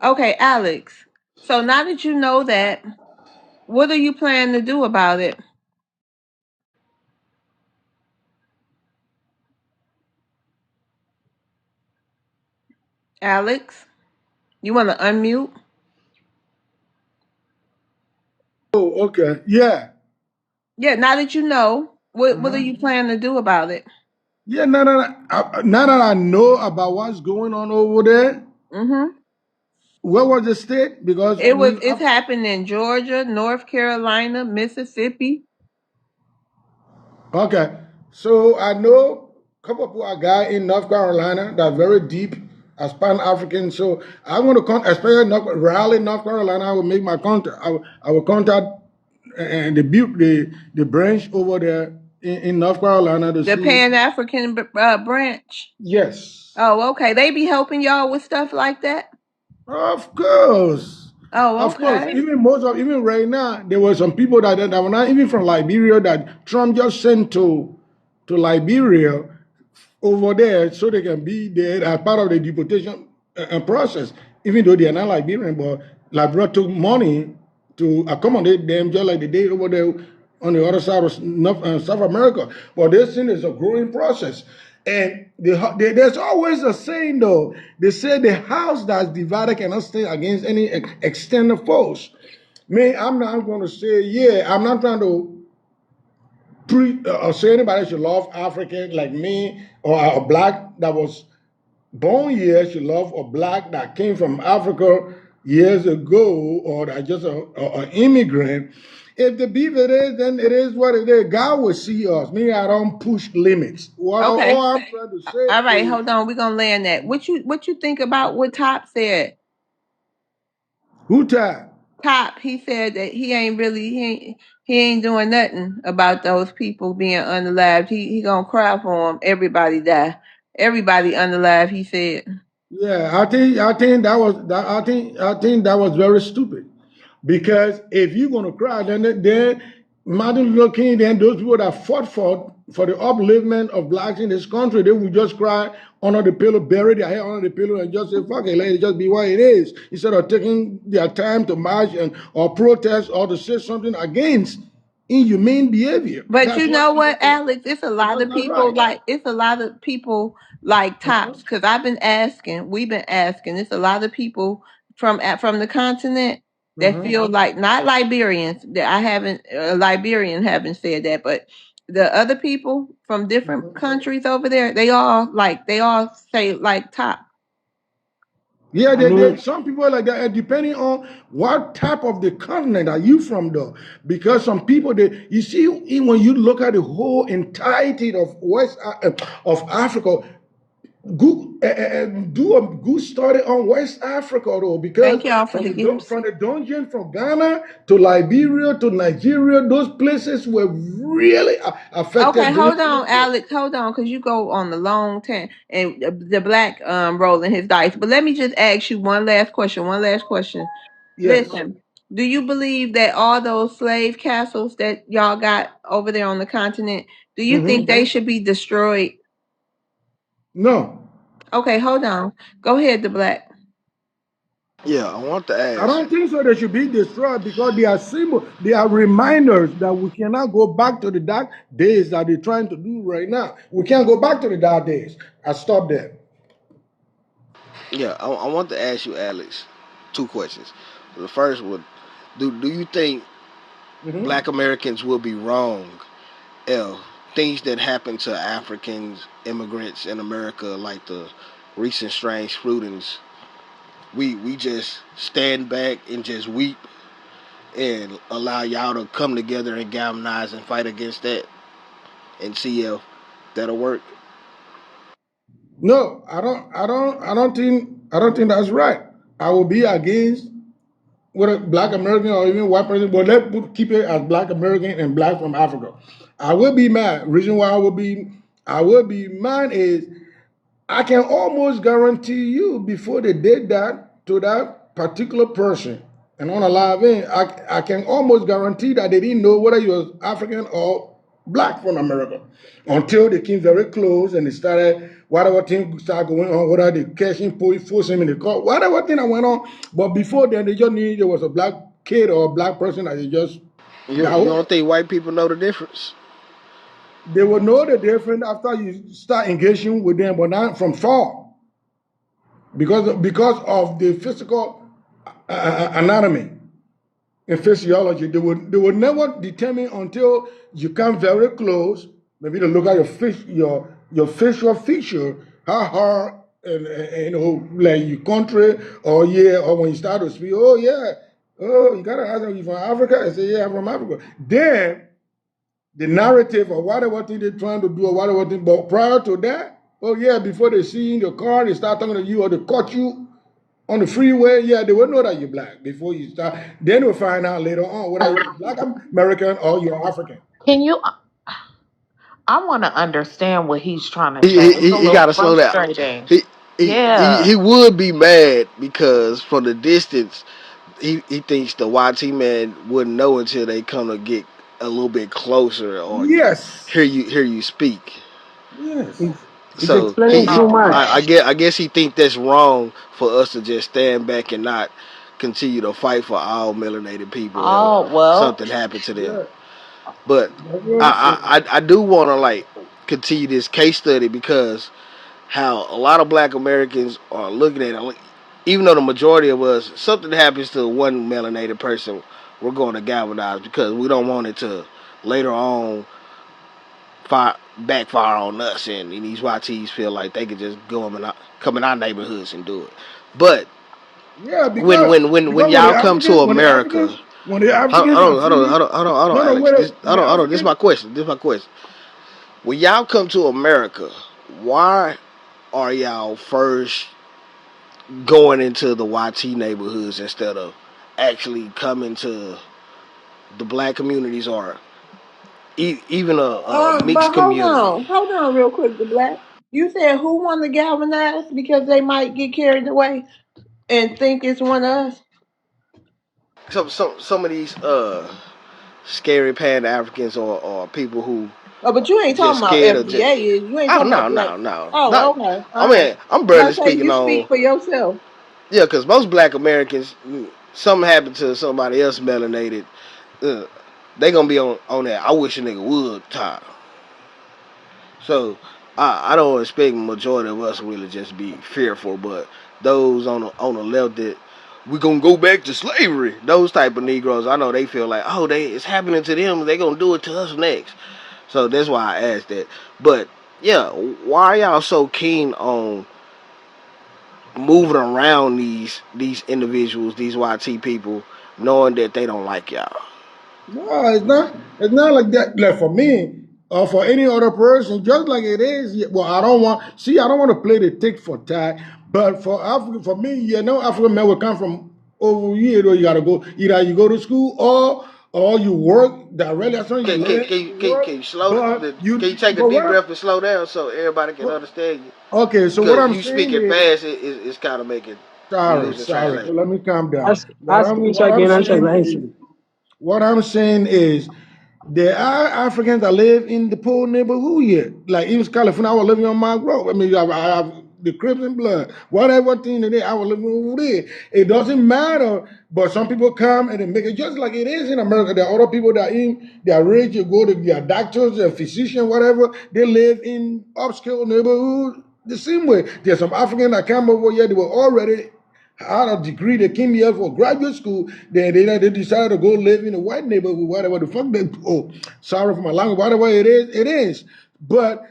Okay, Alex. So now that you know that, what are you planning to do about it? Alex, you want to unmute? Oh, okay. Yeah. Yeah, now that you know, what are Uh-huh. you planning to do about it? Yeah, now that I know about what's going on over there, Mm-hmm. where was the state? Because It's happened in Georgia, North Carolina, Mississippi. okay. So I know a couple of people, a guy in North Carolina that's very deep as Pan African. So I want to contact, especially Raleigh, North Carolina. I will make my contact. I will contact and the branch over there in North Carolina to The see. Pan African branch. Yes. Oh, okay. They be helping y'all with stuff like that. Of course. Oh, Of course. okay. Even right now, there were some people that were not even from Liberia that Trump just sent to Liberia over there so they can be there as part of the deportation process, even though they are not Liberian, but Liberia took money to accommodate them just like they did over there on the other side of South America. But this thing is a growing process. And there's always a saying, though. They say the house that's divided cannot stand against any external force. Me, I'm not going to say, yeah, I'm not trying to say anybody should love African like me or a black that was born here should love a black that came from Africa years ago or that just an immigrant. If the beef it is, then it is what it is. God will see us. Me, I don't push limits. What Okay. all I'm trying to say All right, is hold on. We're gonna land that. What you think about what Top said? who tied? Top, he said that he ain't doing nothing about those people being unalived. He gonna cry for them. Everybody die. Everybody unalive. He said. Yeah, I think I think that was very stupid. Because if you're gonna cry, then Martin Luther King, then those people that fought for the upliftment of blacks in this country, they would just cry under the pillow, bury their head under the pillow, and just say, "Fuck it, let it just be what it is," instead of taking their time to march and or protest or to say something against inhumane behavior. But That's you what know what, Alex? that's not right. It's a lot of people like Uh-huh. Tops because we've been asking. It's a lot of people from the continent that Uh-huh. feel like not Liberians. That I haven't Liberian haven't said that, but the other people from different Uh-huh. countries over there, they all say like Top. Yeah, I mean, some people are like that, depending on what type of the continent are you from, though. Because some people, you see, when you look at the whole entirety of of Africa, do a good study on West Africa, though, because Thank y'all for the gifts. from the dungeon from Ghana to Liberia to Nigeria, those places were really Okay, affected during hold on, slavery. Alex. Hold on, because you go on the long time and the black rolling his dice. But let me just ask you one last question. One last question. Yes. Listen, do you believe that all those slave castles that y'all got over there on the continent, do you think Hmm. they should be destroyed? No. Okay, hold on. Go ahead, the black. yeah, I want to I ask. don't think so. They should be destroyed because they are symbol. They are reminders that we cannot go back to the dark days that they're trying to do right now. We can't go back to the dark days. I stop there. Yeah, I want to ask you, Alex, two questions. The first one, do you think Hmm. Black Americans will be wrong if things that happen to Africans, immigrants in America, like the recent strange shootings, we just stand back and just weep and allow y'all to come together and galvanize and fight against that and see if that'll work? No, I don't think that's right. I will be against whether Black American or even white person, but keep it as Black American and Black from Africa. I will be mad. Reason why I will be mad is I can almost guarantee you before they did that to that particular person and on a live in, I can almost guarantee that they didn't know whether you was African or black from America until they came very close and they started whatever thing started going on, whether they catching, force him in the car, whatever thing that went on. But before then, they just knew there was a black kid or a black person that they just got You over. don't think white people know the difference? They will know the difference after you start engaging with them, but not from far because of the physical anatomy and physiology. They would never determine until you come very close, maybe to look at your facial feature, how hard and like you country or yeah, or when you start to speak, oh yeah, oh you gotta ask them, you from Africa? I say, yeah, I'm from Africa. Then the narrative or whatever thing they're trying to do or whatever thing, but prior to that, oh yeah, before they see you in the car, they start talking to you or they caught you on the freeway, yeah, they will know that you're black before you start. Then we'll find out later on whether you're black American or you're African. Can you? I want to understand what he's trying to say. It's a He little got to slow down. frustrating. He, he Yeah. would be mad because from the distance, he thinks the YT man wouldn't know until they come to get a little bit closer or Yes. hear you speak. Yes. It's So explaining too All much. right. I guess he think that's wrong for us to just stand back and not continue to fight for all melanated people if Oh well. something happened to them. Yeah. But That's what I'm saying. I do want to like continue this case study because how a lot of Black Americans are looking at it. Like, even though the majority of us, something happens to one melanated person, we're going to galvanize because we don't want it to later on backfire on us, and these YTs feel like they could just come in our neighborhoods and do it. But Yeah, because when y'all come to America, when the Africans are free, hold no, on, no, Alex. wait, Hold on, hold on. This is my question. This is my question. When y'all come to America, why are y'all first going into the YT neighborhoods instead of actually coming to the black communities or even a mixed But community? hold on, real quick, the black. You said who won the galvanize because they might get carried away and think it's one of us. Some of these scary pan Africans or people who Oh, but you ain't just talking about scared of just. FBA. Is you ain't Oh talking about no black? no no Oh, not. okay, I all right. mean I'm I barely say speaking you on. speak for yourself. Yeah, because most black Americans, something happened to somebody else melanated, uh, they gonna be on that. I wish a nigga would time. So I don't expect majority of us really just be fearful, but those on the left that we gonna go back to slavery, those type of Negroes, I know they feel like, oh, it's happening to them, they gonna do it to us next. So that's why I asked that. But yeah, why are y'all so keen on moving around these individuals, these YT people, knowing that they don't like y'all? no, it's not. It's not like that. Like for me or for any other person, just like it is. Well, I don't want. See, I don't want to play the tick for tat. But for Africa, for me, African men will come from over here. Though you gotta go. Either you go to school or you work directly. That's when you learn to work. Can you slow? But Can you take a but deep what? breath and slow down so everybody can understand you? Okay, so what Because I'm you saying speaking is, fast, it's kind of making we sorry, losing sorry. translation. Let me calm down. Ask me so What I I'm can answer saying the is answer. what I'm saying is there are Africans that live in the poor neighborhood here. Like even California, I was living on my road. I mean, I have the Crimson blood, whatever thing it is, I was living over there. It doesn't matter. But some people come and they make it just like it is in America. There are other people that they are rich, you go to their doctors, their physician, whatever. They live in upscale neighborhood the same way. There's some African that come over here, they were already out of degree, they came here for graduate school. They decided to go live in a white neighborhood, whatever the fuck they. Oh, sorry for my language. Whatever it is, it is. But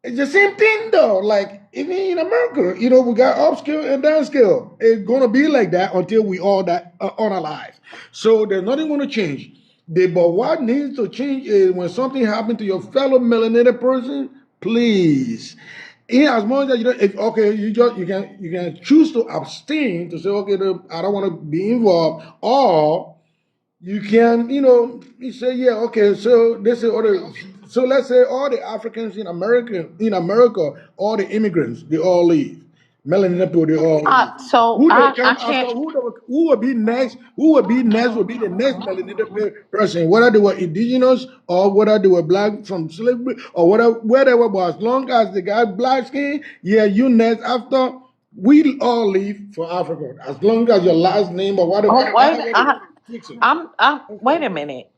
it's the same thing though. Like even in America, we got upscale and downscale. It's gonna be like that until we all die unalive. So there's nothing gonna change. But what needs to change is when something happens to your fellow melanated person, please. In as much as you don't, if okay, you can choose to abstain to say okay, I don't want to be involved, or you can, you say, yeah, okay, so this is other, so let's say all the Africans in America, all the immigrants, they all leave. Melanated people, they all leave. So Who they I come after? can't. Who will be next? Who will be next? Will be the next melanated person, whether they were indigenous or whether they were black from slavery or whatever. But as long as they got black skin, yeah, you next after. We all leave for Africa. As long as your last name or whatever, Oh wait, however they fix it. I'm That's wait all. a minute.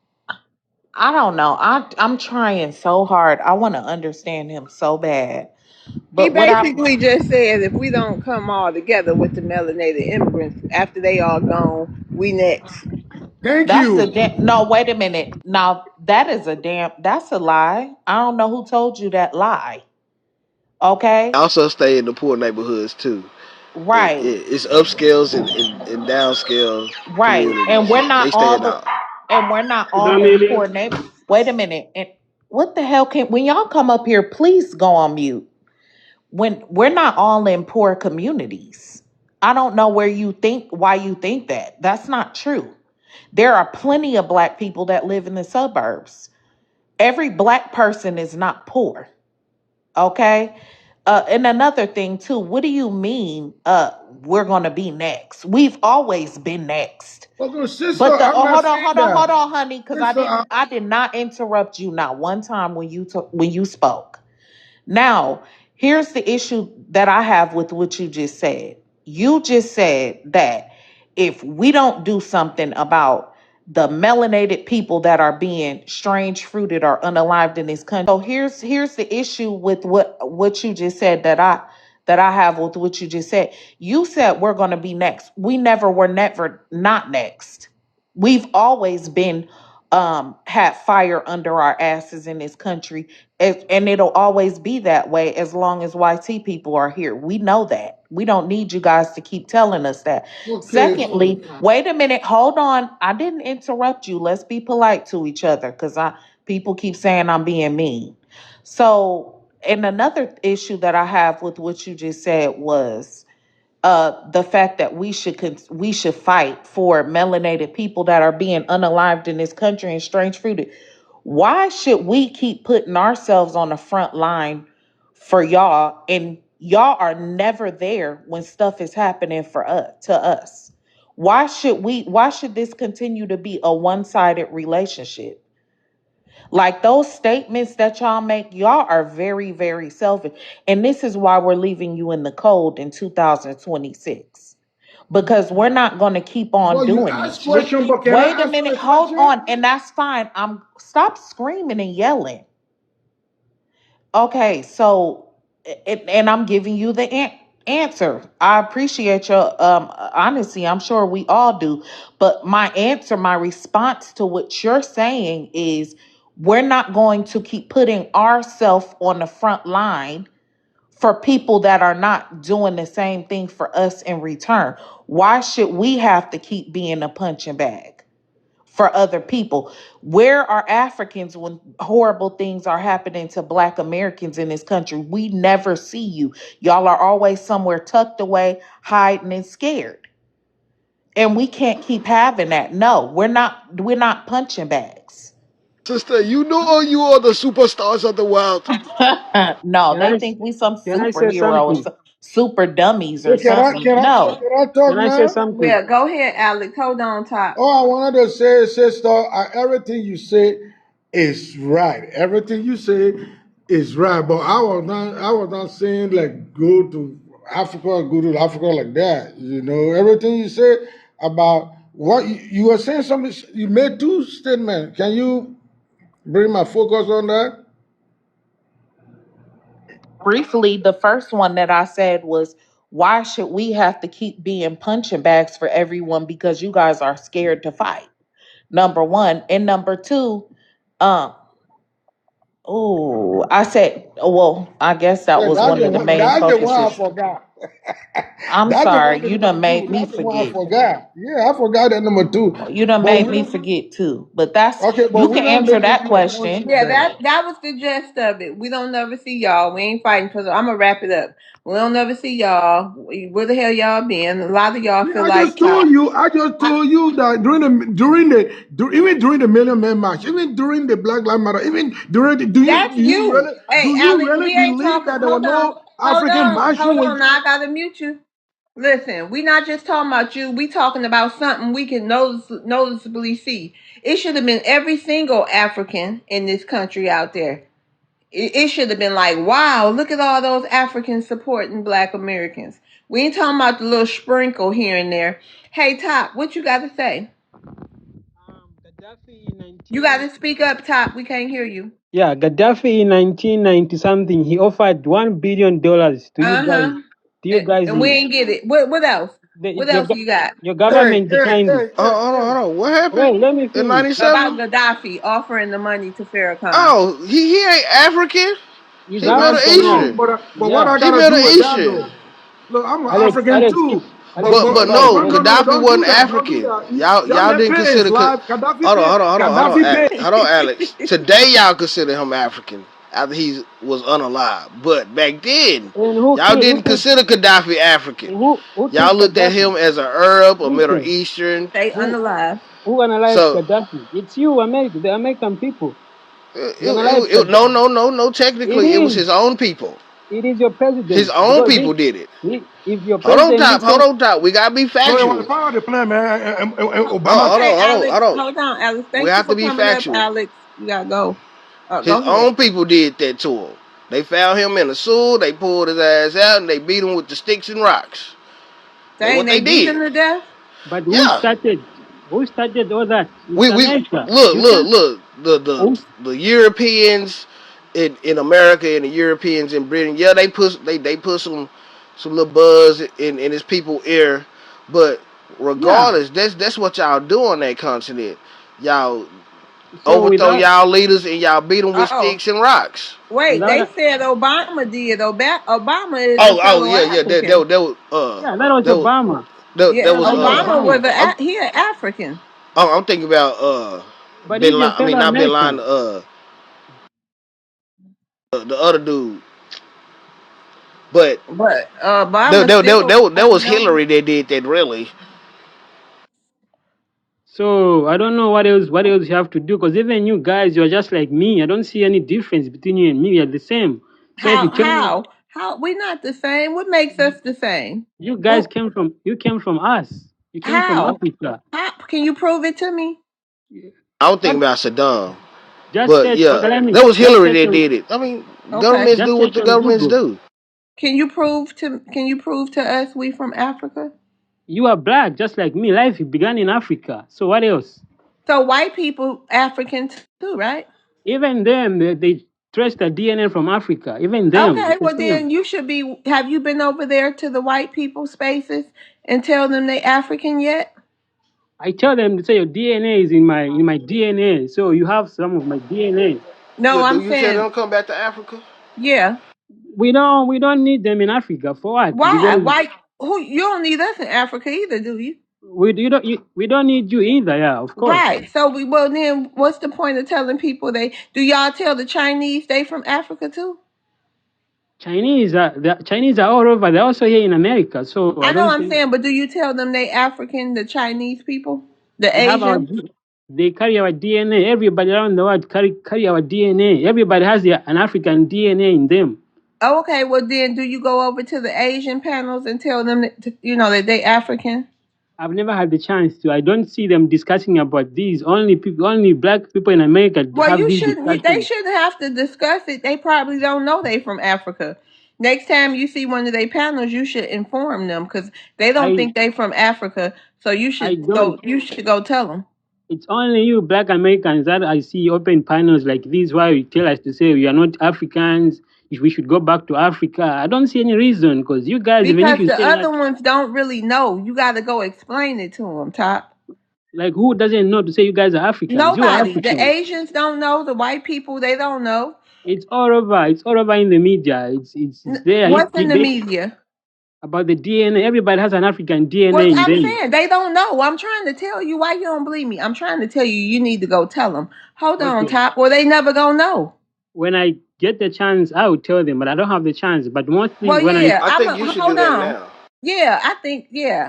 I don't know. I'm trying so hard. I want to understand him so bad. He But what I basically just says if we don't come all together with the melanated immigrants after they all gone, we next. Thank that's a you. damn no. Wait a minute. Now that is a damn. That's a lie. I don't know who told you that lie. Okay. Also stay in the poor neighborhoods too. Right. It's upscales and downscale Right. And communities. we're not They all stand the. out. And we're not You all done, in Lillian? poor neighbor. Wait a minute. And what the hell can when y'all come up here? Please go on mute. When we're not all in poor communities. I don't know why you think that. That's not true. There are plenty of black people that live in the suburbs. Every black person is not poor. Okay. And another thing too, what do you mean we're gonna be next? We've always been next. Okay, sister, But the I'm not saying hold that. on, honey, because Sister, I did not interrupt you not one time when you spoke. Now, here's the issue that I have with what you just said. You just said that if we don't do something about the melanated people that are being strange fruited or unalived in this country. So here's the issue with what you just said that I have with what you just said. You said we're going to be next. We never not next. We've always been had fire under our asses in this country, and it'll always be that way as long as YT people are here. We know that. We don't need you guys to keep telling us that. okay, so Secondly, wait a minute, hold on. I didn't interrupt you. Let's be polite to each other because I people keep saying I'm being mean. So, and another issue that I have with what you just said was the fact that we should fight for melanated people that are being unalived in this country and strange fruited. Why should we keep putting ourselves on the front line for y'all and y'all are never there when stuff is happening for us to us? Why should this continue to be a one-sided relationship? Like those statements that y'all make, y'all are very, very selfish. And this is why we're leaving you in the cold in 2026. Because we're not going to keep on well, you doing ask this. question, but can I Wait a ask you minute, a hold question? on. And that's fine. I'm stop screaming and yelling. Okay, so and I'm giving you the answer. I appreciate your honesty. I'm sure we all do. But my answer, my response to what you're saying is we're not going to keep putting ourselves on the front line for people that are not doing the same thing for us in return. Why should we have to keep being a punching bag for other people? Where are Africans when horrible things are happening to Black Americans in this country? We never see you. Y'all are always somewhere tucked away, hiding and scared. And we can't keep having that. No, we're not punching bags. Sister, you know you are the superstars of the world. No, Can they I think we some can I say superhero or something? some super dummies or Hey, something. No. can I talk Can I say now? something? Yeah, go ahead, Alex. Hold on, top. All I wanted to say, sister, everything you say is right. Everything you say is right. But I was not saying like go to Africa like that. You know, everything you said about what you were saying something. You made two statements. Can you bring my focus on that? Briefly, the first one that I said was, why should we have to keep being punching bags for everyone because you guys are scared to fight? Number one. And number two, um, oh, I said, well, I guess that Yeah, was one of the main that's the one I focuses. forgot. I'm That's the one, sorry, the you number done two. made me That's the one I forget. forgot. Yeah, I forgot that number two. You done But made we me don't. forget too. But that's Okay, but you we're can not answer making that you a punching question. Yeah, bag. that was the gist of it. We don't never see y'all. We ain't fighting for. I'm gonna wrap it up. We don't never see y'all. Where the hell y'all been? A lot of y'all Yeah, feel like y'all. I just told you that even during the Million Man March, even during the Black Lives Matter, even during the, That's you. Hey, do you Alex, really we ain't believe talking. that there were Hold on. no African marching Hold with. on. Now I gotta mute you. Listen, we not just talking about you. We talking about something we can noticeably see. It should have been every single African in this country out there. It should have been like, wow, look at all those Africans supporting Black Americans. We ain't talking about the little sprinkle here and there. Hey, Top, what you got to say? Gaddafi in You got to speak up, Top. We can't hear you. Gaddafi in 1990 something, he offered $1 billion to you Uh guys. huh. To you guys, And we ain't get it. What else? What else you got? your Hey, government hey, declined it. hey, hey, Hold hey. on. What happened Wait, let me in finish. About '97? Gaddafi offering the money to Farrakhan. Oh, he ain't African. He's He Middle That's African now. true, Eastern. but what Yeah, I He gotta Middle do with that Eastern. though? Look, I'm an Alex, African Alex, too. keep, Alex, keep But quiet. no, No, no, Let, no, Gaddafi don't do wasn't that. Don't do African. that. Y'all Y'all didn't pay his consider. life. Gaddafi Hold on, pay. hold on, hold on, hold on, Gaddafi pay. Hold on, Alex. Today y'all consider him African after he was unalive, but back then and who y'all killed didn't consider Gaddafi African. who Y'all killed looked at Gaddafi? him as an Arab, a Middle Listen, Eastern. Stay who unalive. who analyzed So Gaddafi? It's you, America, the American people. You analyzed no, Gaddafi. no, no, no. It Technically, it was is. his own people. It is your His president own because people did it. if your Hold on, president top. Hold listen, on, top. We gotta be No, it was factual. part of the plan, man. And Obama. Hold Okay, on, hold on, Alex. hold on. Hold on, Alex. We Thank you have for to be coming up, factual. Alex. You gotta go. His Go ahead. own people did that to him. They found him in the sewer. They pulled his ass out and they beat him with the sticks and rocks. That's Dang, what they they beat did. him to death. but Yeah. who started all that? It's We America. look You look can look the Europeans in America and the Europeans in Britain. Yeah, they put some little buzz in his people ear, but yeah. regardless, that's what y'all do on that continent. Y'all So overthrow without y'all leaders and y'all beat them with Oh, sticks and rocks. wait. without They a- said Obama did. Obama is a Oh fellow yeah, African. that was yeah, that was that was Obama. that Yeah, That was was Obama was Obama. he an African. I'm thinking about But he's your I mean fellow not Bin Laden, American. the other dude, but But Obama still that was known. Hillary that did that really. So I don't know what else you have to do because even you guys, you're just like me. I don't see any difference between you and me. We're the same. So if you How tell me how how we not the same? What makes us the same? you guys Well, came from us. You came from how? Africa. How can you prove it to me? I was thinking What about Saddam, just but search okay, yeah, let me that was just Hillary search that on did it. I mean, Okay. governments do just what search the on governments Google. do. Can you prove to us we from Africa? You are black, just like me. Life began in Africa. So what else? So white people African too, right? Even them, they trace the DNA from Africa. Even them, Okay, it's the well same. then you should be. Have you been over there to the white people spaces and tell them they African yet? I tell them to say your DNA is in my DNA. So you have some of my DNA. No, Yeah, do I'm you tell saying them come back to Africa? yeah. We don't need them in Africa for what? Why? Because Why? Who? You don't need us in Africa either, do you? we don't need you either. Yeah, of course. Right. So well then what's the point of telling people they do y'all tell the Chinese they from Africa too? The Chinese are all over. They're also here in America. So I I know don't I'm think saying, but do you tell them they African, the Chinese people? The they have our Asian? D- they carry our DNA. Everybody around the world carry our DNA. Everybody has an African DNA in them. Oh, okay. Well then do you go over to the Asian panels and tell them that they African? I've never had the chance to. I don't see them discussing about these. Only black people in America Well, have you these shouldn't. They discussions. shouldn't have to discuss it. They probably don't know they from Africa. Next time you see one of their panels, you should inform them because they don't I think they from Africa. So you I should go. don't. You should go tell them. It's only you black Americans that I see open panels like this where you tell us to say we are not Africans. If we should go back to Africa, I don't see any reason because you guys, even if Because you the say that, other ones don't really know. You got to go explain it to them, Top. like who doesn't know to say you guys are Africans? You are Nobody. The Africans. Asians don't know. The white people, they don't know. It's all over. It's all over in the media. It's there. What's in the media? About the DNA. Everybody has an African Well, DNA in I'm them. saying they don't know. I'm trying to tell you why you don't believe me. I'm trying to tell you you need to go tell them. Hold on, Okay. Top. Well, they never gonna know. When I get the chance, I will tell them, but I don't have the chance. But mostly Well, when I yeah, I think you should do hold that on. now. Yeah,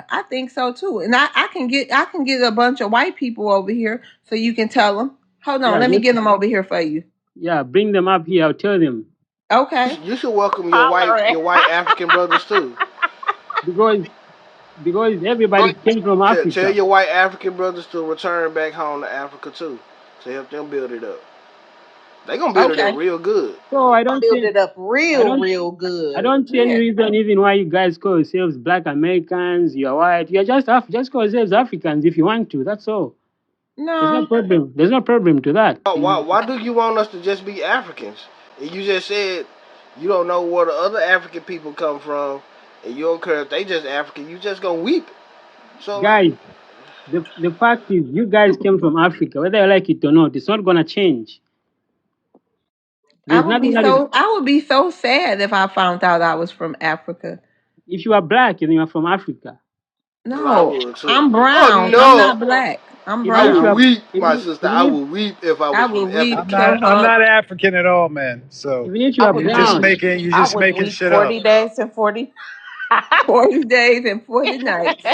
I think so too. And I can get a bunch of white people over here so you can tell them. Hold on, yeah let me get get them over here for you. yeah bring them up here. I'll tell them. Okay. You should welcome Hollering. your white African brothers too. because everybody came from Tell Africa. your white African brothers to return back home to Africa too, to help them build it up. They gonna build it up Okay. real good. So Build it up I real, don't real I good. don't see any Yeah. reason even why you guys call yourselves Black Americans. You're white. You're just call yourselves Africans if you want to. That's all. There's no No. problem. There's no problem to that. Why do you want us to just be Africans? And you just said you don't know where the other African people come from, and you don't care if they just African. You just gonna weep. So like, Guys, the fact is you guys came from Africa, whether you like it or not. It's not gonna change. There's nothing that is. I would be so sad if I found out I was from Africa. If you are black and you are from Africa, I No, would too. I'm Oh brown. I'm not no, black. I'm I even if you would are brown. weep, my sister. even I if would weep if I I was from would weep I'm Africa. not so I'm hard. not African at all, man. So even if you I are would you're just weep. brown, making I would weep shit up. 40 days and 40. 40 days and 40 nights.